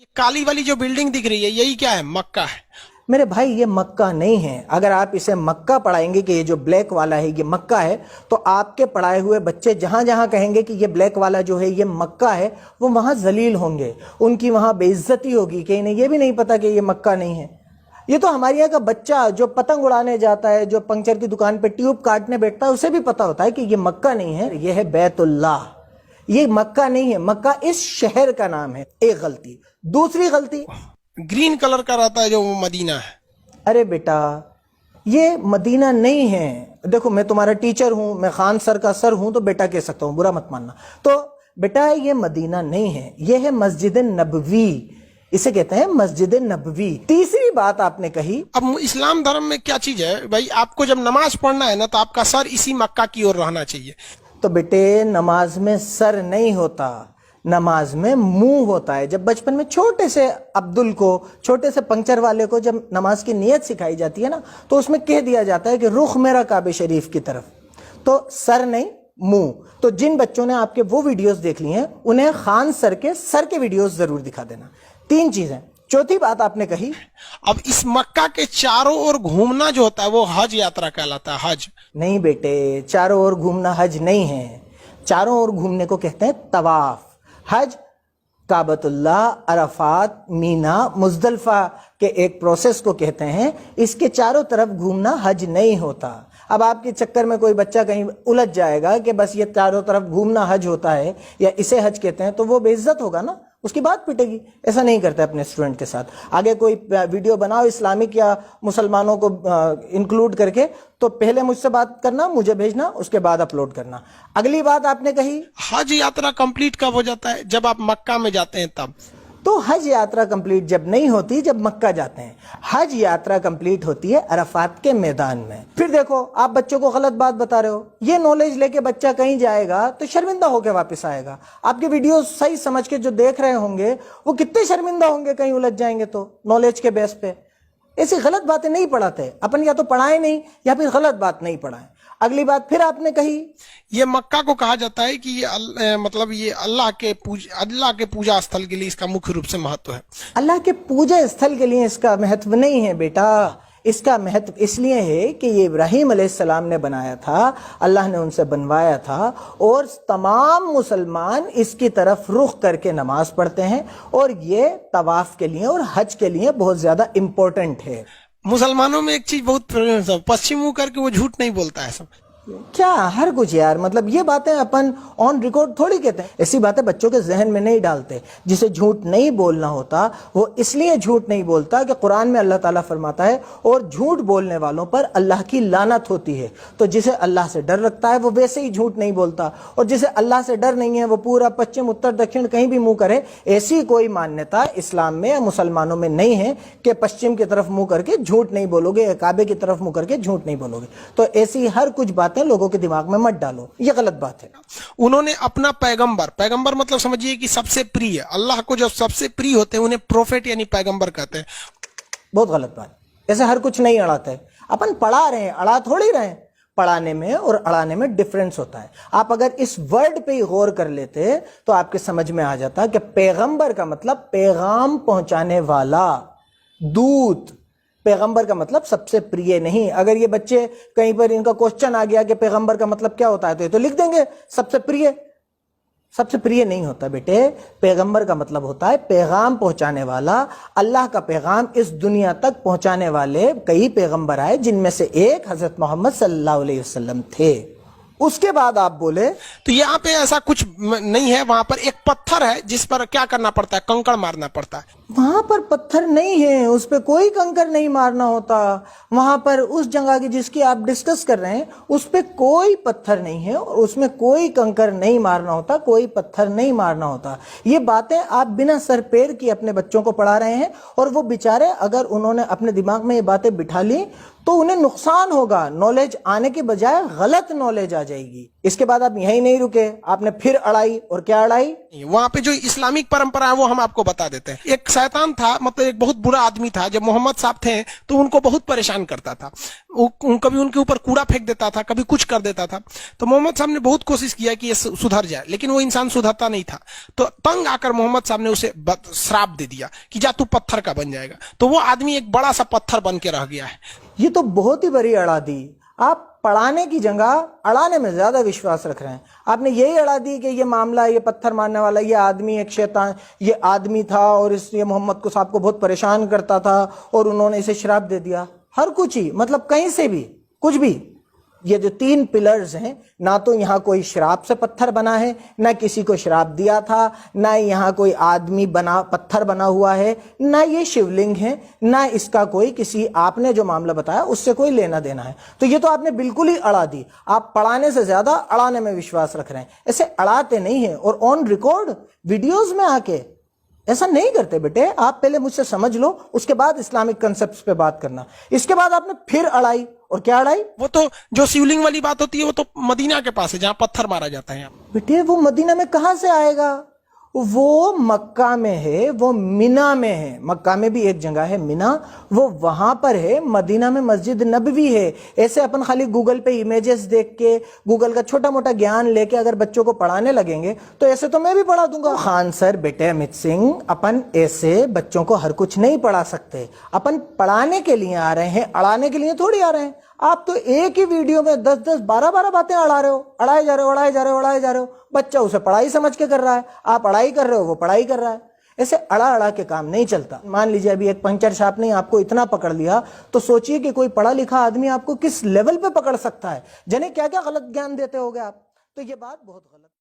یہ کالی والی جو بلڈنگ دکھ رہی ہے یہی کیا ہے؟ مکہ ہے۔ میرے بھائی یہ مکہ نہیں ہے. اگر آپ اسے مکہ پڑھائیں گے کہ یہ جو بلیک والا ہے یہ مکہ ہے، تو آپ کے پڑھائے ہوئے بچے جہاں جہاں کہیں گے کہ یہ بلیک والا جو ہے یہ مکہ ہے، وہ وہاں ذلیل ہوں گے، ان کی وہاں بے عزتی ہوگی کہ انہیں یہ بھی نہیں پتا کہ یہ مکہ نہیں ہے. یہ تو ہمارے یہاں کا بچہ جو پتنگ اڑانے جاتا ہے، جو پنکچر کی دکان پہ ٹیوب کاٹنے بیٹھتا ہے، اسے بھی پتا ہوتا ہے کہ یہ مکہ نہیں ہے، یہ ہے بیت اللہ. یہ مکہ نہیں ہے، مکہ اس شہر کا نام ہے. ایک غلطی. دوسری غلطی، گرین کلر کا رہتا ہے جو وہ مدینہ ہے۔ ارے بیٹا یہ مدینہ نہیں ہے. دیکھو میں تمہارا ٹیچر ہوں، میں خان سر کا سر ہوں تو بیٹا کہہ سکتا ہوں، برا مت ماننا. تو بیٹا یہ مدینہ نہیں ہے، یہ ہے مسجد نبوی، اسے کہتے ہیں مسجد نبوی. تیسری بات آپ نے کہی، اب اسلام دھرم میں کیا چیز ہے بھائی؟ آپ کو جب نماز پڑھنا ہے نا تو آپ کا سر اسی مکہ کی اور رہنا چاہیے۔ تو بیٹے نماز میں سر نہیں ہوتا، نماز میں منہ ہوتا ہے. جب بچپن میں چھوٹے سے عبدل کو، چھوٹے سے پنکچر والے کو جب نماز کی نیت سکھائی جاتی ہے نا، تو اس میں کہہ دیا جاتا ہے کہ رخ میرا کعبہ شریف کی طرف. تو سر نہیں، منہ. تو جن بچوں نے آپ کے وہ ویڈیوز دیکھ لی ہیں انہیں خان سر کے ویڈیوز ضرور دکھا دینا. 3 چیزیں. چوتھی بات آپ نے کہی، اب اس مکہ کے چاروں اور گھومنا جو ہوتا ہے وہ حج یاترا کہلاتا ہے۔ حج نہیں بیٹے، چاروں اور گھومنا حج نہیں ہے. چاروں اور گھومنے کو کہتے ہیں طواف. حج کعبۃ اللہ، عرفات، مینا، مزدلفہ کے ایک پروسیس کو کہتے ہیں. اس کے چاروں طرف گھومنا حج نہیں ہوتا. اب آپ کے چکر میں کوئی بچہ کہیں الجھ جائے گا کہ بس یہ چاروں طرف گھومنا حج ہوتا ہے یا اسے حج کہتے ہیں، تو وہ بے عزت ہوگا نا، اس کی بات پٹے گی. ایسا نہیں کرتا اپنے اسٹوڈنٹ کے ساتھ. آگے کوئی ویڈیو بناؤ اسلامک یا مسلمانوں کو انکلوڈ کر کے، تو پہلے مجھ سے بات کرنا، مجھے بھیجنا، اس کے بعد اپلوڈ کرنا. اگلی بات آپ نے کہی، حج یاترا کمپلیٹ کب ہو جاتا ہے؟ جب آپ مکہ میں جاتے ہیں تب. تو حج یاترا کمپلیٹ جب نہیں ہوتی جب مکہ جاتے ہیں. حج یاترا کمپلیٹ ہوتی ہے عرفات کے میدان میں. پھر دیکھو آپ بچوں کو غلط بات بتا رہے ہو. یہ نالج لے کے بچہ کہیں جائے گا تو شرمندہ ہو کے واپس آئے گا. آپ کے ویڈیو صحیح سمجھ کے جو دیکھ رہے ہوں گے وہ کتنے شرمندہ ہوں گے کہیں الجھ جائیں گے تو، نالج کے بیس پہ. ایسی غلط باتیں نہیں پڑھاتے اپن، یا تو پڑھائیں نہیں یا پھر غلط بات نہیں پڑھائیں. اگلی بات پھر آپ نے کہی، یہ مکہ کو کہا جاتا ہے کہ یہ مطلب یہ اللہ کے پوجا استھل کے لیے اس کا مکھ روپ سے مہتو ہے۔ اللہ کے پوجا استھل کے لیے اس کا مہتو نہیں ہے بیٹا. اس کا مہتو اس لیے ہے کہ یہ ابراہیم علیہ السلام نے بنایا تھا، اللہ نے ان سے بنوایا تھا، اور تمام مسلمان اس کی طرف رخ کر کے نماز پڑھتے ہیں، اور یہ طواف کے لیے اور حج کے لیے بہت زیادہ امپورٹنٹ ہے. مسلمانوں میں ایک چیز بہت پشچم منہ کر کے وہ جھوٹ نہیں بولتا ہے سب. کیا ہر کچھ یار، مطلب یہ باتیں اپن آن ریکارڈ تھوڑی کہتے ہیں. ایسی باتیں بچوں کے ذہن میں نہیں ڈالتے. جسے جھوٹ نہیں بولنا ہوتا وہ اس لیے جھوٹ نہیں بولتا کہ قرآن میں اللہ تعالیٰ فرماتا ہے اور جھوٹ بولنے والوں پر اللہ کی لعنت ہوتی ہے. تو جسے اللہ سے ڈر رکھتا ہے وہ ویسے ہی جھوٹ نہیں بولتا، اور جسے اللہ سے ڈر نہیں ہے وہ پورا پچھم اتر دکھن کہیں بھی منہ کرے. ایسی کوئی مانیتا اسلام میں یا مسلمانوں میں نہیں ہے کہ پچھم کی طرف منہ کر کے جھوٹ نہیں بولو گے یا کعبے کی طرف منہ کر کے جھوٹ نہیں بولو گے. تو ایسی ہر کچھ باتیں لوگوں کے دماغ میں مت ڈالو، یہ غلط بات ہے. انہوں نے اپنا پیغمبر مطلب سمجھیے کہ سب سے پری ہے. اللہ کو جو سب سے پری ہوتے ہیں انہیں پروفیٹ یعنی پیغمبر کہتے ہیں. بہت غلط بات. ایسے ہر کچھ نہیں اڑاتے. اپن پڑھا رہے ہیں، اڑا تھوڑی رہے ہیں. پڑھانے میں اور اڑانے میں ڈفرنس ہوتا ہے. آپ اگر اس ورڈ پہ ہی غور کر لیتے تو آپ کے سمجھ میں آ جاتا کہ پیغمبر کا مطلب پیغام پہنچانے والا، دودھ. پیغمبر کا مطلب سب سے پریے نہیں. اگر یہ بچے کہیں پر ان کا کوشچن آ گیا کہ پیغمبر کا مطلب کیا ہوتا ہے تو یہ تو لکھ دیں گے سب سے پریے. سب سے پریے نہیں ہوتا بیٹے. پیغمبر کا مطلب ہوتا ہے پیغام پہنچانے والا. اللہ کا پیغام اس دنیا تک پہنچانے والے کئی پیغمبر آئے، جن میں سے ایک حضرت محمد صلی اللہ علیہ وسلم تھے. اس کے بعد آپ بولے تو یہاں پہ ایسا کچھ نہیں ہے. وہاں پر ایک پتھر ہے جس پر کیا کرنا پڑتا ہے؟ کنکڑ مارنا پڑتا ہے. وہاں پر پتھر نہیں ہے، اس پہ کوئی کنکر نہیں مارنا ہوتا. وہاں پر اس جگہ کی جس کی آپ ڈسکس کر رہے ہیں اس پہ کوئی پتھر نہیں ہے اور اس میں کوئی کنکر نہیں مارنا ہوتا، کوئی پتھر نہیں مارنا ہوتا. یہ باتیں آپ بنا سر پیر کی اپنے بچوں کو پڑھا رہے ہیں، اور وہ بیچارے اگر انہوں نے اپنے دماغ میں یہ باتیں بٹھا لی تو انہیں نقصان ہوگا. نالج آنے کے بجائے غلط نالج آ جائے. جائے گی. اس کے بعد آپ یہیں نہیں رکے, آپ نے پھر اڑائی, اور کیا اڑائی؟ وہاں پہ جو اسلامک پرمپرا ہے وہ ہم آپ کو بتا دیتے ہیں. ایک شیطان تھا, مطلب ایک بہت برا آدمی تھا. جب محمد صاحب تھے تو ان کو بہت پریشان کرتا تھا. کبھی ان کے اوپر کوڑا پھینک دیتا تھا, کبھی کچھ کر دیتا تھا. تو محمد صاحب نے بہت کوشش کیا کہ یہ سدھر جائے, لیکن وہ انسان سدھرتا نہیں تھا. تو تنگ آ کر محمد صاحب نے اسے شراپ دے دیا کہ جا تو پتھر کا بن جائے گا. تو وہ آدمی ایک بڑا سا پتھر بن کے رہ گیا ہے. یہ تو بہت ہی بڑی اڑا دی. آپ پڑھانے کی جگہ اڑانے میں زیادہ وشواس رکھ رہے ہیں. آپ نے یہی اڑا دی کہ یہ معاملہ, یہ پتھر مارنے والا, یہ آدمی ایک شیطان, یہ آدمی تھا اور اس یہ محمد کو صاحب کو بہت پریشان کرتا تھا اور انہوں نے اسے شراب دے دیا. ہر کچھ ہی, مطلب کہیں سے بھی کچھ بھی. یہ جو 3 پلرز ہیں, نہ تو یہاں کوئی شراب سے پتھر بنا ہے, نہ کسی کو شراب دیا تھا, نہ یہاں کوئی آدمی بنا پتھر بنا ہوا ہے, نہ یہ شیولنگ ہے, نہ اس کا کوئی کسی آپ نے جو معاملہ بتایا اس سے کوئی لینا دینا ہے. تو یہ تو آپ نے بالکل ہی اڑا دی. آپ پڑھانے سے زیادہ اڑانے میں وشواس رکھ رہے ہیں. ایسے اڑاتے نہیں ہیں. اور آن ریکارڈ ویڈیوز میں آ کے ایسا نہیں کرتے بیٹے. آپ پہلے مجھ سے سمجھ لو, اس کے بعد اسلامک کنسپٹس پہ بات کرنا. اس کے بعد آپ نے پھر اڑائی, اور کیا اڑائی؟ وہ تو جو شیولنگ والی بات ہوتی ہے وہ تو مدینہ کے پاس ہے جہاں پتھر مارا جاتا ہے. بیٹے وہ مدینہ میں کہاں سے آئے گا؟ وہ مکہ میں ہے, وہ مینا میں ہے. مکہ میں بھی ایک جگہ ہے مینا, وہ وہاں پر ہے. مدینہ میں مسجد نبوی ہے. ایسے اپن خالی گوگل پہ امیجز دیکھ کے, گوگل کا چھوٹا موٹا گیان لے کے اگر بچوں کو پڑھانے لگیں گے تو ایسے تو میں بھی پڑھا دوں گا. خان سر, بیٹے امت سنگھ, اپن ایسے بچوں کو ہر کچھ نہیں پڑھا سکتے. اپن پڑھانے کے لیے آ رہے ہیں, اڑانے کے لیے تھوڑی آ رہے ہیں. آپ تو ایک ہی ویڈیو میں 10 12 باتیں اڑا رہے ہو, اڑائے جا رہے ہو. بچہ اسے پڑھائی سمجھ کے کر رہا ہے, آپ اڑائی کر رہے ہو, وہ پڑھائی کر رہا ہے. ایسے اڑا کے کام نہیں چلتا. مان لیجیے ابھی ایک پنچر شاپ نے آپ کو اتنا پکڑ لیا, تو سوچئے کہ کوئی پڑھا لکھا آدمی آپ کو کس لیول پہ پکڑ سکتا ہے. جنہیں کیا کیا غلط گیان دیتے ہوگے آپ. تو یہ بات بہت غلط.